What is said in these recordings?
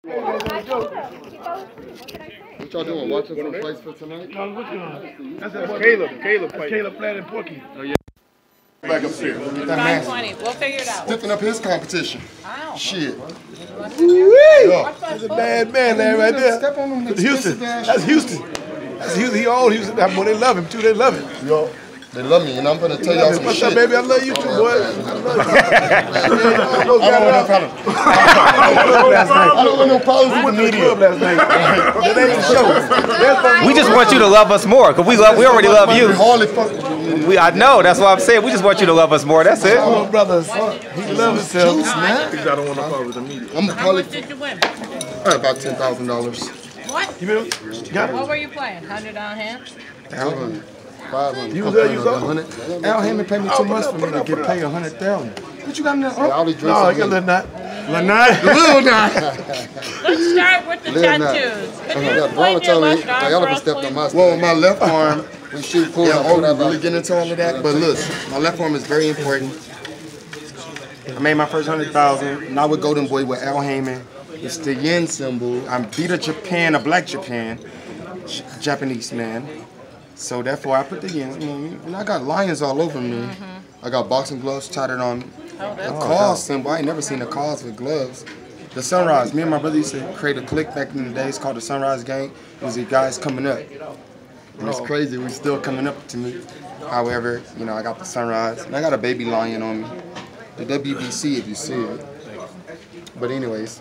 What y'all doing? Watching some fights for tonight? No, what you doing? That's Caleb. Caleb fight. Caleb playing in Porky. Oh, yeah. Back upstairs. Get that 520. We'll figure it out. Stiffing up his competition. Wow. Shit. Yeah. That's a bad man there right there. Step on him. Houston. That's Houston. That's Houston. He old Houston. That boy, they love him too. They love him. Yo. They love me, and I'm gonna tell y'all some What's shit. up, baby? I love you too, boy. I love you. I don't want no problems. I don't want no problems with the media. Last night. That ain't the show. We just want you to love us more, because we already love you. I know, that's what I'm saying. We just want you to love us more, that's it. Oh, brothers. He loves himself. Juice, man. Because I don't want to follow the media. I'm How much did you win? about $10,000. What? You mean? What were you playing? 100 on hand? 500. You was there, you saw? Al Hammond paid me 2 months for me to get paid $100,000. What you got in there? No, I got a little knot. Lanai? Little knot. Let's start with the tattoos. Can you explain your left arm y'all for ever us, stepped on please? my Well, my left arm, when she pulled out, I really get into all of that. But look, my left arm is very important. I made my first 100,000. Now with Golden Boy with Al Hammond. It's the yen symbol. I beat a Japan, a black Japan, Japanese man. So therefore, I put the yen. And I got lions all over me. I got boxing gloves tatted on me. The cause symbol. I ain't never seen a cause with gloves. The sunrise. Me and my brother used to create a clique back in the days called the Sunrise Gang. It was the guys coming up. And it's crazy. We still coming up to me. However, you know, I got the sunrise. And I got a baby lion on me. The WBC, if you see it. But anyways,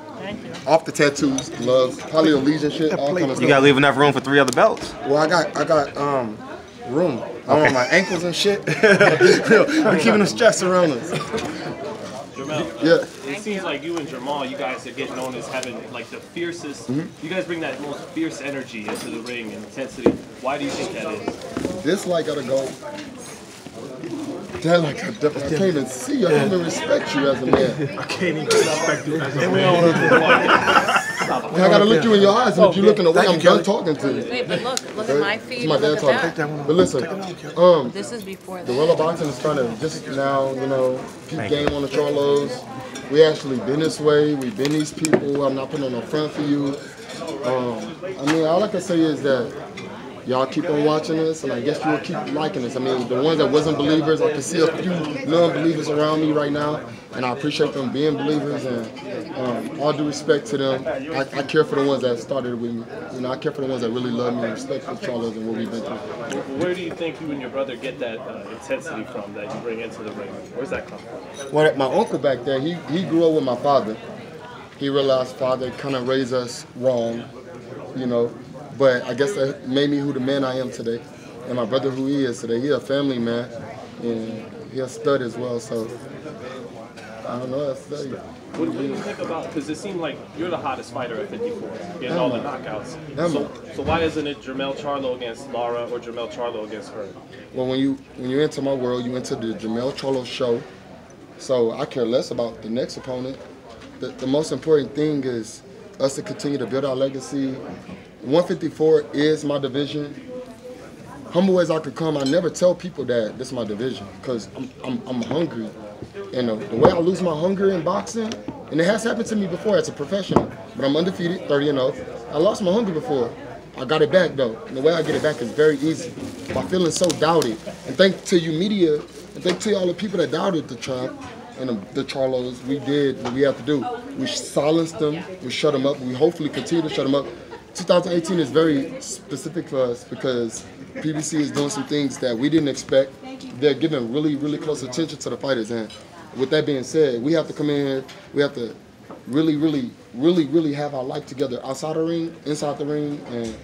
off the tattoos, gloves, probably allegiance shit, all kind of stuff. You gotta leave enough room for 3 other belts. Well, I got room. I want my ankles and shit. We're keeping the stress around us. Jemell, yeah. It seems like you and Jamal, you guys are getting known as having like the fiercest. You guys bring that most fierce energy into the ring and intensity. Why do you think that is? This light gotta go. That like I can't even see you. I can't even respect you as a man. I can't even respect you as a man. I gotta look you in your eyes, and if you looking away, I'm done talking to you. Wait, but look at my feet. It's my dad Look at talking. that. But listen, This is before the that. Gorilla Boxing is trying to just now, you know, keep game on the Charlos. We actually been this way. We've been these people. I'm not putting on no front for you. I mean, all I can say is that y'all keep on watching us, and I guess you'll keep liking us. I mean, the ones that wasn't believers, I can see a few non-believers around me right now, and I appreciate them being believers, and all due respect to them. I care for the ones that started with me. You know, I care for the ones that really love me and respect the Charlos and what we've been through. Where do you think you and your brother get that intensity from that you bring into the ring? Where's that come from? Well, my uncle back there, he grew up with my father. He realized father kind of raised us wrong, you know. But I guess that made me who the man I am today. And my brother who he is today. He's a family man. And he's a stud as well. So, I don't know what to tell you. What do you think about, because it seemed like you're the hottest fighter at 54, getting all the knockouts. So why isn't it Jemell Charlo against Lara or Jemell Charlo against her? Well, when you enter my world, you enter the Jemell Charlo show. So I care less about the next opponent. The most important thing is us to continue to build our legacy. 154 is my division. Humble as I could come, I never tell people that this is my division because I'm hungry. And the way I lose my hunger in boxing, and it has happened to me before as a professional, but I'm undefeated, 30-0. I lost my hunger before. I got it back though. And the way I get it back is very easy. By feeling so doubted. And thanks to you media, and thanks to all the people that doubted the champ and the Charlos, we did what we had to do. We silenced them, we shut them up, we hopefully continue to shut them up. 2018 is very specific for us because PBC is doing some things that we didn't expect. They're giving really, really close attention to the fighters. And with that being said, we have to come in here, we have to really have our life together outside the ring, inside the ring. And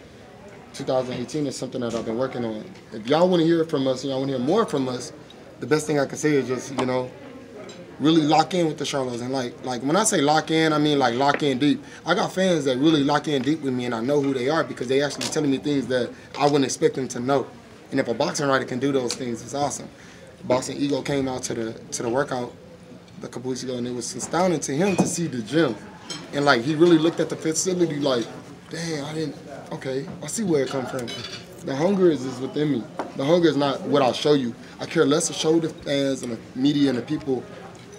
2018 is something that I've been working on. If y'all want to hear it from us and y'all want to hear more from us, the best thing I can say is just, you know, really lock in with the Charlos. And like when I say lock in, I mean like lock in deep. I got fans that really lock in deep with me, and I know who they are because they actually telling me things that I wouldn't expect them to know. And if a boxing writer can do those things, it's awesome. Boxing Ego came out to the workout a couple weeks ago, and it was astounding to him to see the gym. And like he really looked at the facility like, damn, okay, I see where it comes from. The hunger is within me. The hunger is not what I'll show you. I care less to show the fans and the media and the people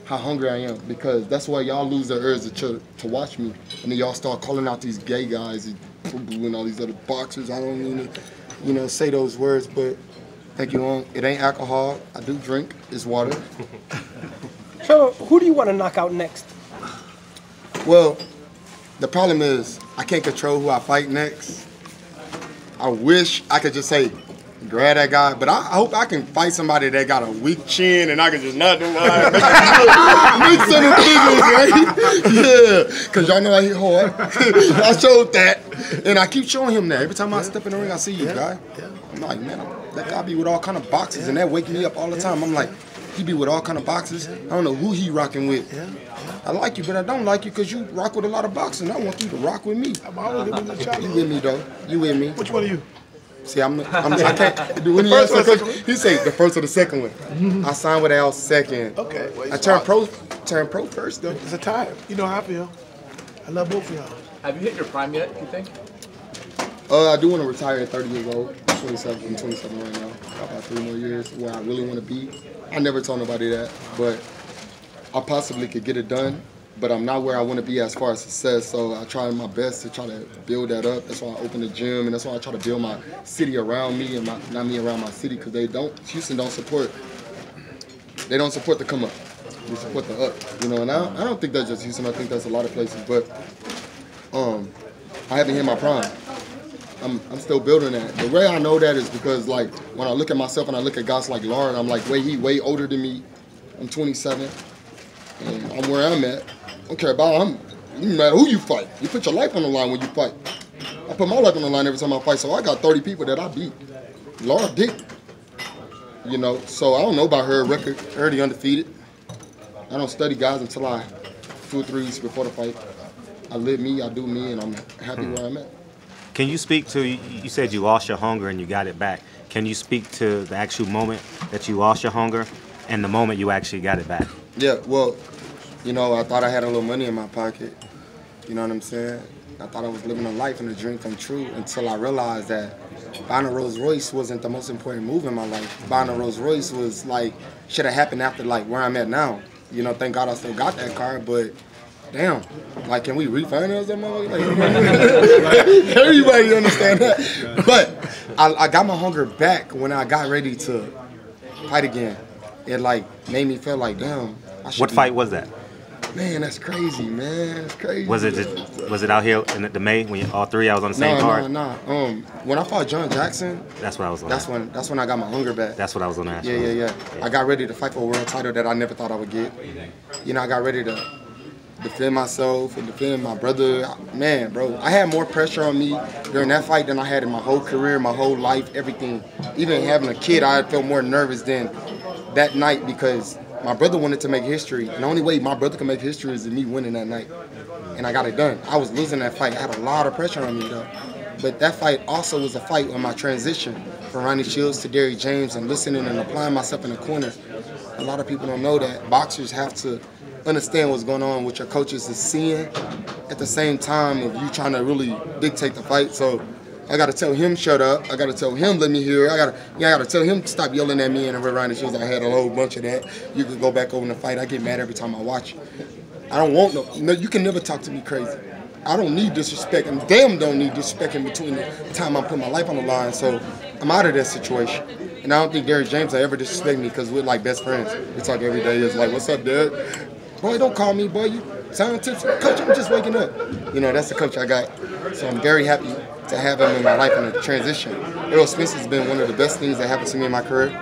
how hungry I am, because that's why y'all lose their urge to watch me, and then y'all start calling out these gay guys and all these other boxers. I don't mean to, you know, say those words, but thank you. It ain't alcohol. I do drink. It's water. So, who do you want to knock out next? Well, the problem is I can't control who I fight next. I wish I could just say, grab that guy, but I hope I can fight somebody that got a weak chin and I can just knock them out. Make some figures, right? Yeah, because y'all know I hit hard. I showed that, and I keep showing him that. Every time I step in the ring, I see you, guy. I'm like, man, that guy be with all kind of boxes, and that wake me up all the time. I'm like, he be with all kind of boxes. I don't know who he rocking with. I like you, but I don't like you because you rock with a lot of boxing. I want you to rock with me. I'm always with the You with me, though. You with me. Which one are you? See, I can't. When he asked the question, he say the first or the second one. I signed with Al second. Okay. Well, I turned pro first, though. It's a tie. You know how I feel. I love both of y'all. Have you hit your prime yet, you think? I do want to retire at 30 years old. I'm 27 right now. About 3 more years where I really want to be. I never told nobody that, but I possibly could get it done. But I'm not where I want to be as far as success, so I try my best to try to build that up. That's why I opened the gym, and that's why I try to build my city around me and not me around my city, because Houston don't support the come up. They support the up, you know. And I don't think that's just Houston. I think that's a lot of places. But I haven't hit my prime. I'm still building that. The way I know that is because, like, when I look at myself and I look at guys like Lauren, I'm like, he way older than me. I'm 27, and I'm where I'm at. I don't care about him. No matter who you fight, you put your life on the line when you fight. I put my life on the line every time I fight, so I got 30 people that I beat. Laura did. You know, so I don't know about her record. Already undefeated. I don't study guys until 2 or 3 weeks before the fight. I live me, I do me, and I'm happy where I'm at. Can you speak to, you said you lost your hunger and you got it back. Can you speak to the actual moment that you lost your hunger and the moment you actually got it back? Yeah, well, you know, I thought I had a little money in my pocket. You know what I'm saying? I thought I was living a life and a dream come true until I realized that buying a Rolls Royce wasn't the most important move in my life. Buying a Rolls Royce was like, should have happened after like where I'm at now. You know, thank God I still got that car, but damn, like, can we refinance that motherfucker? Like, everybody understand that. But I got my hunger back when I got ready to fight again. It like made me feel like, damn. What fight was that? Man, that's crazy, man. That's crazy. Was it out here in the May when all 3 I was on the same card? No. When I fought John Jackson, that's what I was on. That's when I got my hunger back. That's what I was on. Yeah. I got ready to fight for a world title that I never thought I would get. You know, I got ready to defend myself and defend my brother. Man, bro, I had more pressure on me during that fight than I had in my whole career, my whole life, everything. Even having a kid, I felt more nervous than that night because my brother wanted to make history. And the only way my brother can make history is me winning that night. And I got it done. I was losing that fight. I had a lot of pressure on me, though. But that fight also was a fight on my transition from Ronnie Shields to Derrick James and listening and applying myself in the corner. A lot of people don't know that boxers have to understand what's going on, what your coaches is seeing at the same time of you trying to really dictate the fight. So I got to tell him shut up. I got to tell him let me hear. I got to tell him stop yelling at me and around the shoes. I had a whole bunch of that. You could go back over in the fight. I get mad every time I watch. I don't want no. You can never talk to me crazy. I don't need disrespect, and damn don't need disrespect in between the time I put my life on the line. So I'm out of that situation. And I don't think Derrick James will ever disrespect me because we're like best friends. We talk every day. It's like, what's up, Dad? Boy, don't call me, boy. You sound tipsy. Coach, I'm just waking up. You know, that's the coach I got. So I'm very happy to have him in my life in a transition. Errol Spence has been one of the best things that happened to me in my career.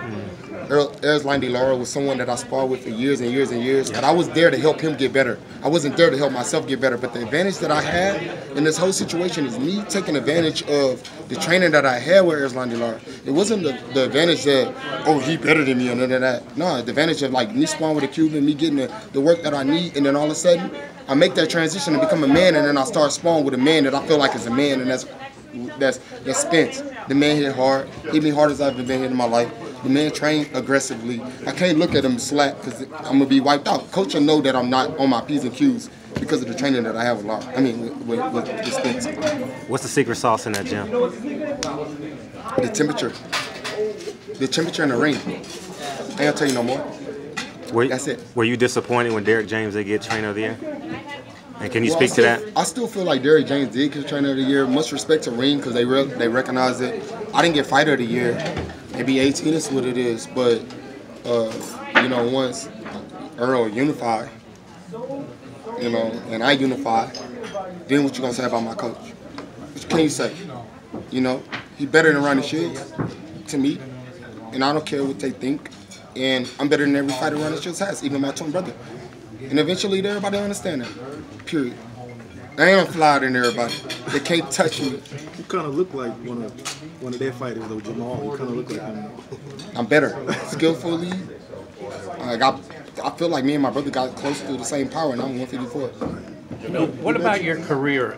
Erislandy De Lara was someone that I sparred with for years and years and years, and I was there to help him get better. I wasn't there to help myself get better, but the advantage that I had in this whole situation is me taking advantage of the training that I had with Erislandy De Lara. It wasn't the advantage that, oh, he better than me or none of that. No, the advantage of like me sparring with a Cuban, me getting the work that I need, and then all of a sudden, I make that transition to become a man, and then I start sparring with a man that I feel like is a man, and that's Spence. The man hit hard, hit me hard as I've ever been hit in my life. The man trained aggressively. I can't look at him slack because I'm gonna be wiped out. Coach will know that I'm not on my P's and Q's because of the training that I have with Spence. What's the secret sauce in that gym? The temperature. The temperature in the ring. I ain't gonna tell you no more. That's it. Were you disappointed when Derrick James did get Trainer of the Year? And can you speak to that? I still feel like Derrick James did get Trainer of the Year. Much respect to Ring because they recognize it. I didn't get Fighter of the Year. Maybe 18 is what it is. But, you know, once Earl unified, you know, and I unified, then what you going to say about my coach? What can you say? You know, he better than Ronnie Shields to me. And I don't care what they think. And I'm better than every fighter Ronnie Shields has, even my twin brother. And eventually everybody understand that. Period. I ain't fly than everybody. They can't touch me. You kind of look like one of their fighters, though, Jemell. You kind of look like him. I'm better. Skillfully. I feel like me and my brother got close to the same power, and I'm 154. What about your career?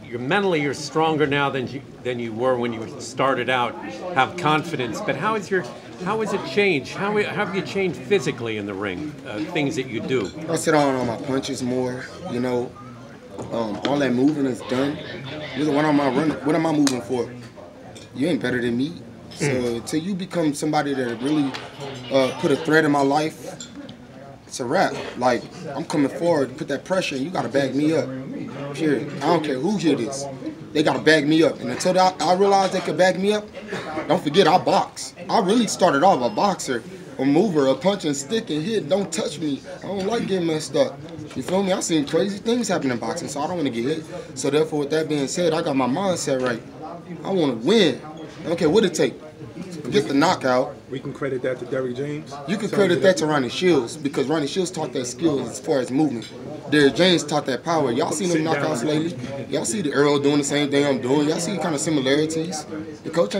You're mentally, you're stronger now than you were when you started out. Have confidence, but how has it changed? How have you changed physically in the ring? Things that you do. I sit on my punches more. You know, all that moving is done. What am I running? What am I moving for? You ain't better than me. So until you become somebody that really put a threat in my life, it's a wrap. Like, I'm coming forward, put that pressure, and you gotta back me up. Period. I don't care who hit this. They gotta back me up. And until I realize they could back me up, don't forget I box. I really started off a boxer, a mover, a punch and stick and hit. Don't touch me. I don't like getting messed up. You feel me? I've seen crazy things happen in boxing, so I don't want to get hit. So therefore, with that being said, I got my mindset right. I want to win. I don't care what it takes. Get the knockout. We can credit that to Derrick James. You can credit that to Ronnie Shields because Ronnie Shields taught that skill as far as movement. Derrick James taught that power. Y'all seen them knockouts lately? Y'all see the Earl doing the same thing I'm doing. Y'all see kind of similarities. The coach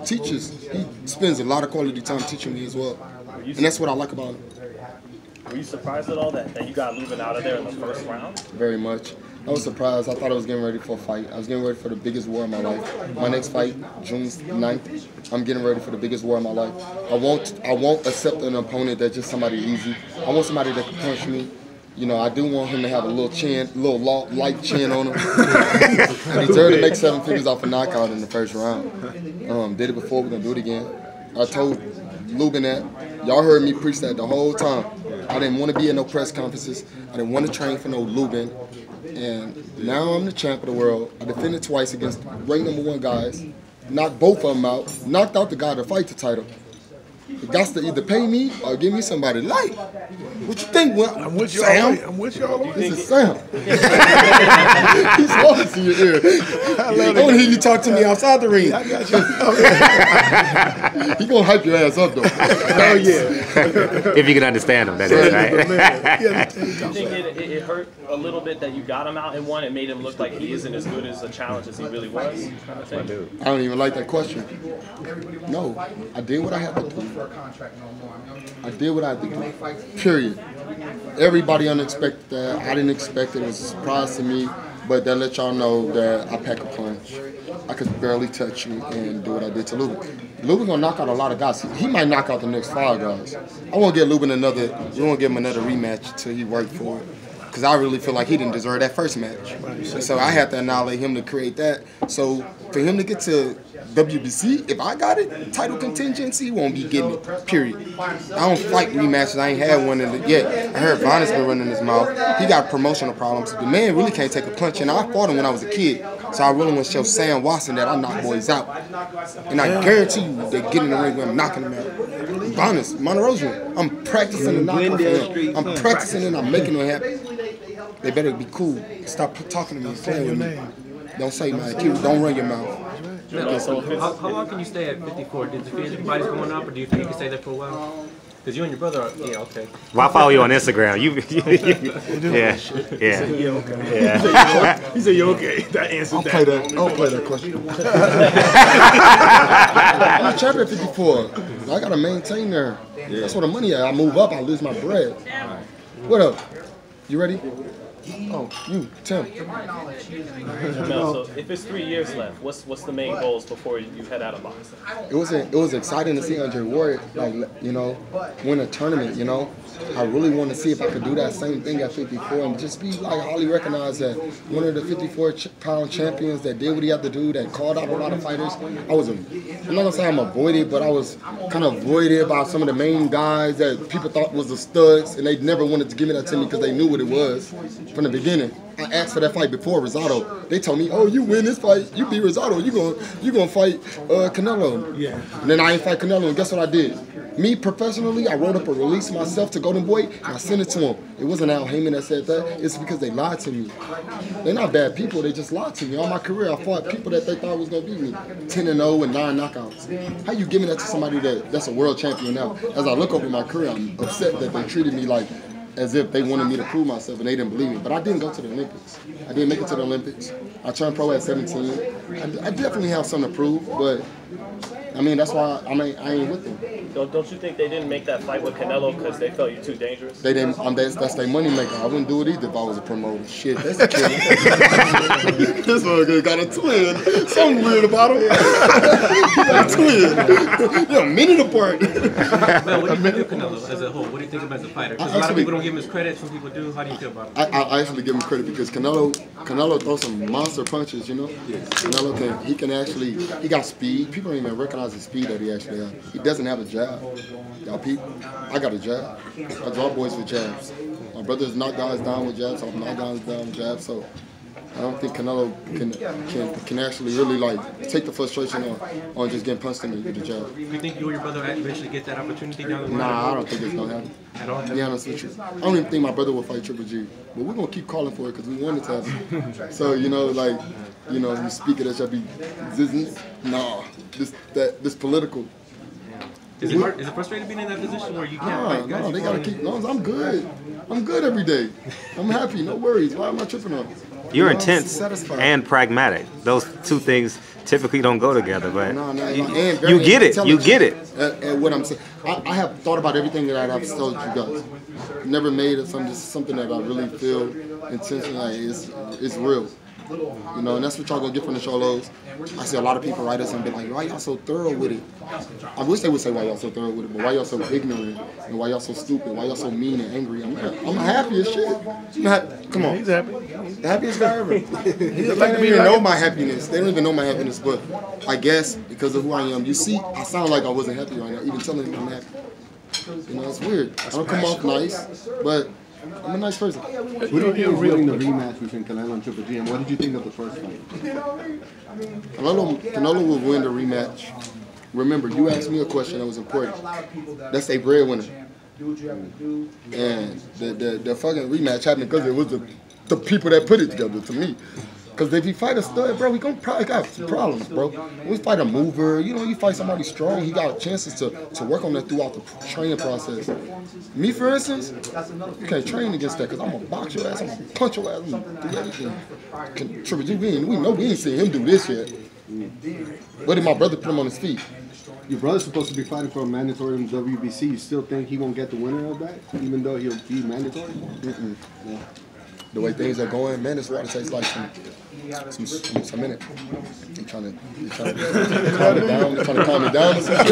teaches. He spends a lot of quality time teaching me as well, and that's what I like about him. Were you surprised at all that you got Lubin out of there in the first round? Very much. I was surprised. I thought I was getting ready for a fight. I was getting ready for the biggest war of my life. My next fight, June 9th, I'm getting ready for the biggest war of my life. I won't accept an opponent that's just somebody easy. I want somebody that can punch me. You know, I do want him to have a little chin, light chin on him. I deserve to make 7 figures off a knockout in the first round. Did it before, we're gonna do it again. I told Lubin that. Y'all heard me preach that the whole time. I didn't want to be in no press conferences. I didn't want to train for no Lubin. And now I'm the champ of the world. I defended twice against great #1 guys. Knocked both of them out. Knocked out the guy to fight the title. You got to either pay me or give me somebody light. What you think, Will? I'm with you Sam? all. I'm with you all. This is Sam. He's always in your ear. I want to hear you talk to me outside the ring. I got you. He gonna hype your ass up though. Oh yeah. If you can understand him, that is, right? Do you think it hurt a little bit that you got him out in one? It made him look like he isn't as good as a challenge as he really was? I don't even like that question. No, I did what I had to do. I did what I had to do. Period. Everybody unexpected that. I didn't expect it. It was a surprise to me. But that let y'all know that I pack a punch. I could barely touch you and do what I did to Lubin. Lubin gonna knock out a lot of guys. He might knock out the next 5 guys. I won't give Lubin we won't give him another rematch until he worked for it. Because I really feel like he didn't deserve that first match. So I had to annihilate him to create that. So for him to get to WBC, if I got it, title contingency, he won't be getting it, period. I don't fight rematches. I ain't had one yet. I heard Von's been running his mouth. He got promotional problems. The man really can't take a punch, and I fought him when I was a kid. So I really want to show Sam Watson that I knock boys out. And I guarantee you they get in the ring when I'm knocking them out. Be honest, Monterosian, I'm practicing the knockout for him. I'm practicing it, I'm making it happen. They better be cool. Stop talking to me, playing with me. Don't say my IQ, don't run your mouth. How long can you stay at 54? Did you feel your body's going up, or do you think you can stay there for a while? Because you and your brother are, yeah, okay. Well, I follow you on Instagram. Yeah. He said, "You okay?" That answered that. I don't play that question. I'm champion at 54. I gotta maintain there. That's where the money at. I move up, I lose my bread. What up? You ready? Oh, you, Tim. Jemell, so if it's 3 years left, what's the main goals before you head out of boxing? It was exciting to see Andre Ward, like, you know, win a tournament, you know. I really want to see if I could do that same thing at 54 and just be like highly recognized as one of the 54-pound champions that did what he had to do, that called out a lot of fighters. I'm not gonna say I'm avoided, but I was kind of avoided by some of the main guys that people thought was the studs, and they never wanted to give me that to me because they knew what it was from the beginning. I asked for that fight before Rosado. They told me, "Oh, you win this fight, you beat Rosado, you gonna fight Canelo." Yeah. And then I ain't fight Canelo, and guess what I did? Me professionally, I wrote up a release myself to Golden Boy, and I sent it to him. It wasn't Al Heyman that said that. It's because they lied to me. They're not bad people. They just lied to me. All my career, I fought people that they thought was gonna beat me. 10-0 and 9 knockouts. How you giving that to somebody that's a world champion now? As I look over my career, I'm upset that they treated me like as if they wanted me to prove myself, and they didn't believe me. But I didn't go to the Olympics. I didn't make it to the Olympics. I turned pro at 17. I definitely have something to prove, but I mean, that's why I ain't with them. Don't you think they didn't make that fight with Canelo because they felt you too dangerous? They didn't. That's their money maker. I wouldn't do it either if I was a promoter. Shit, that's a kid. This one got a twin. Something weird about him. Got a twin. You're a minute apart. Well, what do you think of Canelo as a whole? What do you think of him as a fighter? Because a lot of people don't give him his credit. Some people do. How do you feel about him? I actually give him credit because Canelo throws some monster punches. You know, Canelo can actually. He got speed. People don't even recognize the speed that he actually has. He doesn't have a jab. Y'all people, I got a jab. I draw boys with jabs. My brothers knock guys down with jabs. I knock guys down with jabs. So I don't think Canelo can actually really like take the frustration on just getting punched in me with the jab. Do you think you or your brother eventually get that opportunity down the line? Nah, I don't think it's gonna happen. At all? To be honest with you, I don't even think my brother will fight Triple G. But we're gonna keep calling for it because we want it to happen. So you know, like, you know, you speak it, that should be nah. This political. Is it frustrating being in that position where you can't fight guys? No, they gotta keep. No, I'm good. I'm good every day. I'm happy. No worries. Why am I tripping on? You're intense and pragmatic. Those two things typically don't go together, but you get it. You get it. And what I'm saying, I have thought about everything that I've told you guys. Never made it something that I really feel intentionally is real. You know, and that's what y'all gonna get from the Charlos. I see a lot of people write us and be like, why y'all so thorough with it? I wish they would say why y'all so thorough with it, but why y'all so ignorant and why y'all so stupid? Why y'all so mean and angry? I'm happy as shit. Come on. He's happy. The happiest guy ever. They don't even know my happiness. They don't even know my happiness, but I guess because of who I am, you see, I sound like I wasn't happy right now, even telling them I'm happy. You know, it's weird. I don't come off nice, but I'm a nice person. What do you think of winning the rematch between Canelo and Triple G, and what did you think of the first fight? Canelo will win the rematch. Remember, you asked me a question that was important. That's a breadwinner. And the fucking rematch happened because it was the people that put it together, to me. Because if you fight a stud, bro, we gonna probably got some problems, bro. When we fight a mover, you know, you fight somebody strong, he got chances to work on that throughout the training process. Me, for instance, you can't train against that because I'm gonna box your ass, I'm gonna punch your ass, I'm gonna do everything. Triple G, we know we ain't seen him do this yet. What did my brother put him on his feet? Your brother's supposed to be fighting for a mandatory in WBC. You still think he won't get the winner of that, even though he'll be mandatory? Yeah. The way things are going, man, this water tastes like some minute. They're trying to calm it down. They're trying to calm it down or some shit.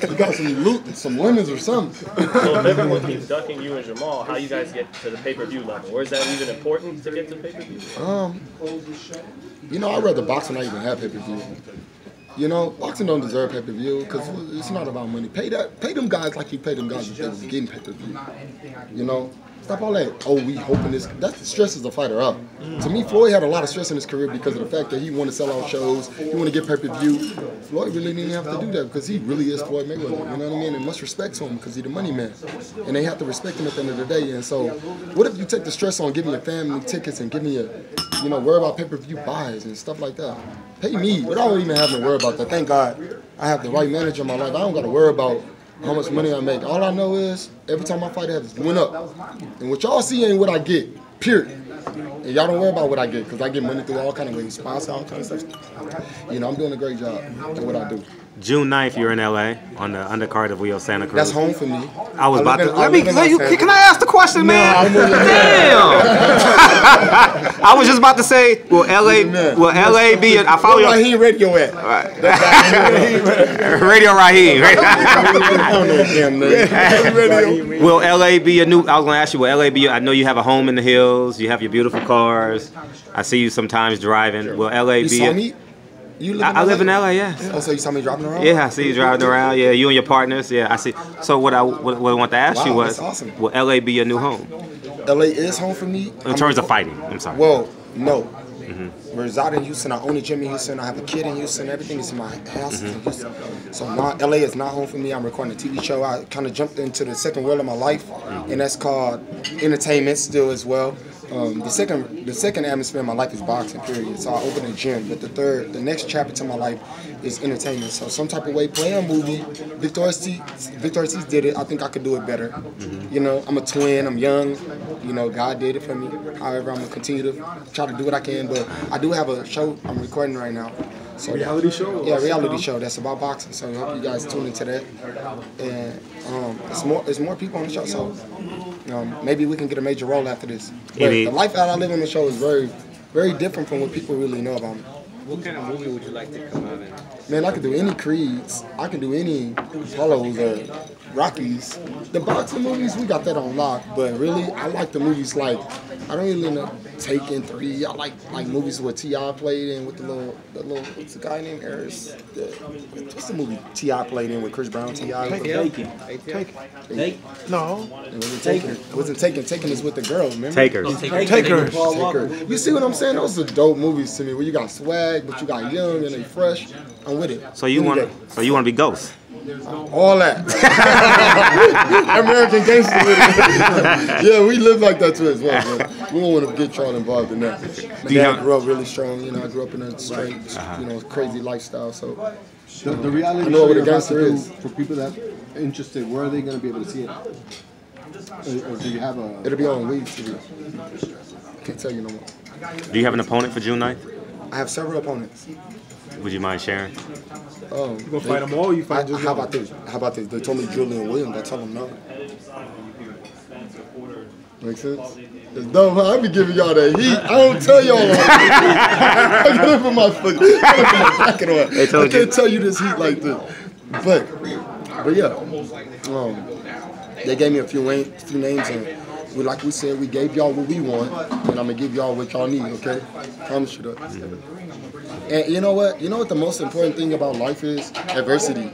You got some loot, some lemons or something. So if everyone keeps ducking you and Jemell, how you guys get to the pay-per-view level? Or is that even important to get to pay-per-view? You know, I'd rather boxing not even have pay-per-view. You know, boxing don't deserve pay-per-view because it's not about money. Pay them guys like you pay them guys if they was getting pay-per-view. You know, stop all that. Oh, we hoping this. That stresses the fighter up. To me, Floyd had a lot of stress in his career because of the fact that he wanted to sell out shows. He wanted to get pay-per-view. Floyd really didn't have to do that because he really is Floyd Mayweather. You know what I mean? And much respect to him because he's the money man. And they have to respect him at the end of the day. And so, what if you take the stress on giving your family tickets and giving your, you know, worry about pay-per-view buys and stuff like that? Pay me without even having to worry about that. Thank God I have the right manager in my life. I don't got to worry about how much money I make. All I know is every time I fight it went up. And what y'all see ain't what I get, period. And y'all don't worry about what I get because I get money through all kind of ways, sponsor, all kind of stuff. You know, I'm doing a great job at what I do. June 9th, you're in LA on the undercard of Wheel Santa Cruz. That's home for me. I was about to. Can I ask the question, man? Damn! I was just about to say, will LA be? I follow you. Raheem Radio at? Radio Raheem. I don't know his damn name. Will LA be a new? I was gonna ask you. Will LA be? I know you have a home in the hills. You have your beautiful cars. I see you sometimes driving. Will LA You be? saw me? You live in I live in LA. Yes. Oh, so you saw me driving around? Yeah, I see you driving around. Yeah, you and your partners. Yeah, I see. So what I want to ask you was, that's awesome. will LA be your new home? LA is home for me. In terms of fighting, I'm sorry. Well, no. I reside in Houston. I own a gym in Houston. I have a kid in Houston. Everything is in my house in Houston. So LA is not home for me. I'm recording a TV show. I kind of jumped into the second world of my life, and that's called entertainment still as well. The second atmosphere in my life is boxing, period. So I opened a gym. But the next chapter to my life is entertainment. So some type of way, playing a movie. Victoria's Secret did it. I think I could do it better. You know, I'm a twin. I'm young. You know, God did it for me. However, I'm gonna continue to try to do what I can. But I do have a show I'm recording right now. So reality show? Yeah, reality show that's about boxing. So I hope you guys tune into that. And it's more people on the show. So maybe we can get a major role after this. But the life that I live on the show is very, very different from what people really know about me. What kind of movie would you like to come out in? Man, I can do any Creeds. I can do any Apollos or Rockies. The boxing movies, we got that on lock. But really, I like the movies like, I don't really know Taken 3. I like movies where T.I. played in with the little what's the guy named Harris? What's the movie T.I. played in with Chris Brown, T.I.? Taken. No. It wasn't Taken. It wasn't Taken. Taken is with the girl, remember? Takers. Takers. You see what I'm saying? Those are dope movies to me where you got swag, but you got young and they fresh. I'm with it. So you want to be Ghost? All that. American gangster with it. Yeah, we live like that too as well, but we don't want to get y'all involved in that. My dad grew up really strong, you know, I grew up in a straight, crazy lifestyle, so the reality I know what a gangster is. For people that are interested, where are they going to be able to see it? Or do you have a... It'll be on Weed TV. Can't tell you no more. Do you have an opponent for June 9th? I have several opponents. Would you mind sharing? You gonna fight them all? Or you fight just how about this? They told me Julian Williams. I told them no. Make sense? It's dumb, huh? I be giving y'all that heat. I don't tell y'all all that. I gotta put my jacket on. I can't tell you this heat like this. But yeah, they gave me a few names, and like we said, we gave y'all what we want, and I'm gonna give y'all what y'all need. Okay? Promise you that. And you know what? You know what the most important thing about life is? Adversity. You know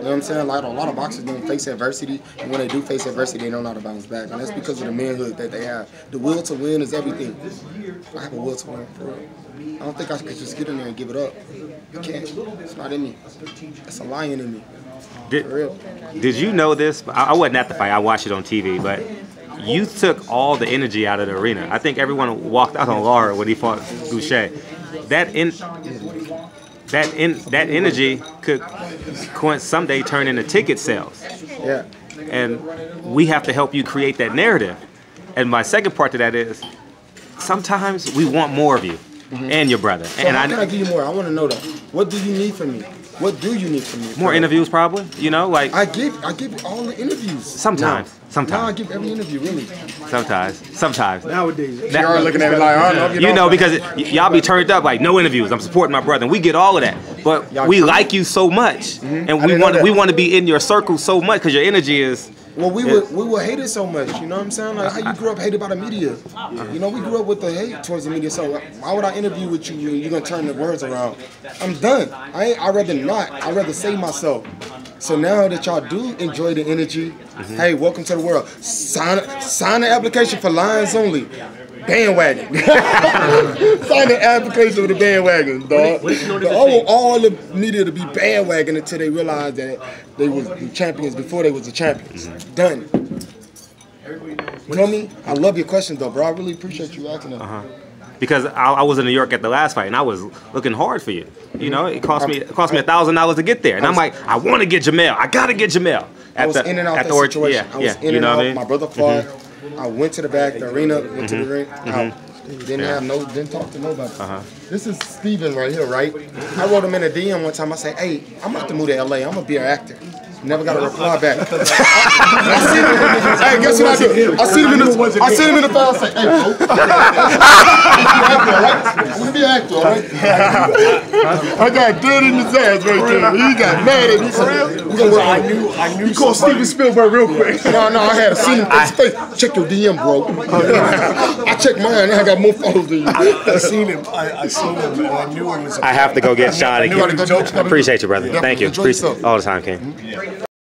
what I'm saying? Like a lot of boxers don't face adversity, and when they do face adversity, they don't know how to bounce back. And that's because of the manhood that they have. The will to win is everything. I have a will to win, for real. I don't think I could just get in there and give it up. I can't. It's not in me. It's a lion in me. For real. Did you know this? I wasn't at the fight. I watched it on TV, but you took all the energy out of the arena. I think everyone walked out on Lara when he fought Boucher. That energy could someday turn into ticket sales. Yeah. And we have to help you create that narrative. And my second part to that is, sometimes we want more of you and your brother. So how can I give you more? I want to know that. What do you need from me? What do you need from me? More interviews, probably. You know, like I give all the interviews. Sometimes. Now I give every interview, really. Sometimes. Nowadays. You are looking at me like, I don't know. You know, because y'all be turned up like no interviews. I'm supporting my brother, and we get all of that. But we like you so much, and we want to be in your circle so much because your energy is. Well, we were hated so much, you know what I'm saying? Like how you grew up hated by the media. You know, we grew up with the hate towards the media, so why would I interview with you and you're gonna turn the words around? I'm done. I'd rather not. I'd rather save myself. So now that y'all do enjoy the energy, hey, welcome to the world. Sign the application for Lions Only. Bandwagon. Sign the application for the bandwagon, dog. All the media to be bandwagon until they realized that they was the champions before they was the champions. Done. You know me? I love your question though, bro. I really appreciate you asking that. Because I was in New York at the last fight, and I was looking hard for you. You know, it cost me $1,000 to get there, and I'm like, I want to get Jemell. I gotta get Jemell. I was in and out that situation. I was in and out. My brother fought. I went to the back, the arena, went to the ring. Didn't talk to nobody. This is Steven right here, right? I wrote him in a DM one time. I said, hey, I'm about to move to LA. I'm gonna be an actor. Never got a reply back. Hey, guess what I did? I seen him in the phone. I said, hey, bro. I'm gonna be an actor, all right? I got dead in his ass right there. He got mad at me. I knew. You called Steven Spielberg real quick. No, I had seen him face to face. Check your DM, bro. I checked mine. I got more followers than you. I seen him. I seen him, and I knew it was. I have to go get shot again. I Appreciate you, brother. Thank you. Enjoy yourself. All the time, King.